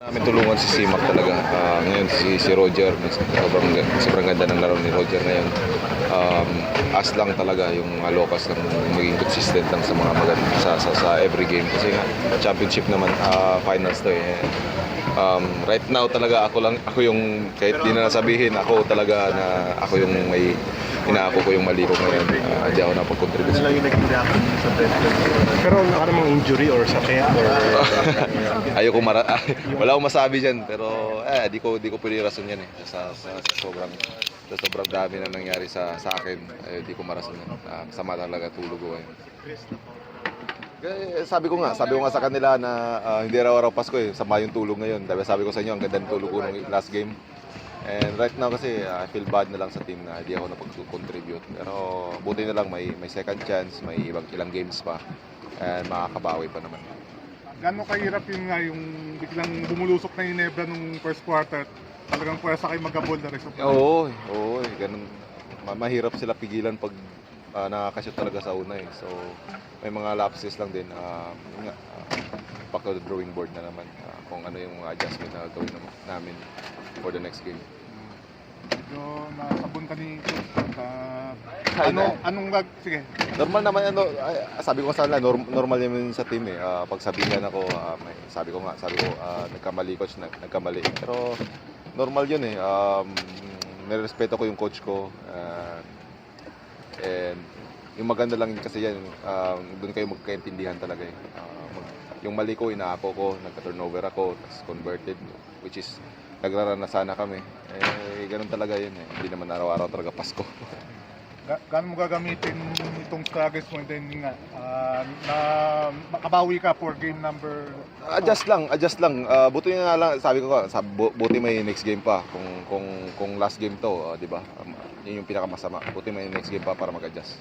Namin tulungan si Simak talaga. Ngayon si Roger, sobrang ganda ng laro ni Roger ngayon. As lang talaga yung mga Locals lang maging consistent lang sa mga maganda sa every game. Kasi nga, championship naman, finals to eh. Right now talaga ako yung kahit di na nasabihin, ako talaga na ako yung may inaako ko yung mali ko ngayon. Di ako napag-contribute. Ano lang yung naging reaction sa press? Pero wala namang injury or sakit or ayoko wala akong masabi diyan, pero di ko pwede rason yan eh. Sa sobrang dami na nangyari sa akin, di ko marason yan. Sama talaga tulog ko ngayon. Sabi ko nga sa kanila na hindi araw-araw Pasko eh, sama yung tulog ngayon. Sabi ko sa inyo, ang ganda ng tulog ko nung last game. And right now kasi I feel bad na lang sa team na hindi ako napag-contribute. Pero buti na lang may second chance, may ilang games pa. And makakabawi pa naman. Gano'ng kahirap yung biglang bumulusok na yung Nebra nung first quarter? Talagang pwesa kayo mag-abol na rin. Oo, ganun. Mahirap sila pigilan pag nakakashoot talaga sa una eh. So may mga lapses lang din. Back to the drawing board na naman kung ano yung mga adjustment na gawin namin for the next game. Medyo nasabon ka ni sige. Normal naman sabi ko sa kanila, normal naman sa team eh. Pag sabihan ako, sabi ko nagkamali coach, nagkamali. Pero normal yun eh. Nirespeto ko yung coach ko. And yung maganda lang kasi yan, doon kayo magkaintindihan talaga eh. Yung mali ko, inaako ko, nagka-turnover ako, tapos converted, which is nagraranasan na kami. Ganun talaga yun eh. Hindi naman araw-araw talaga Pasko. Gaano mo gagamitin itong struggles mo, then nga, na makabawi ka for game number? Adjust lang. Buti nga lang, sabi ko buti may next game pa. Kung last game to, di ba? Yun yung pinakamasama. Buti may next game pa para mag-adjust.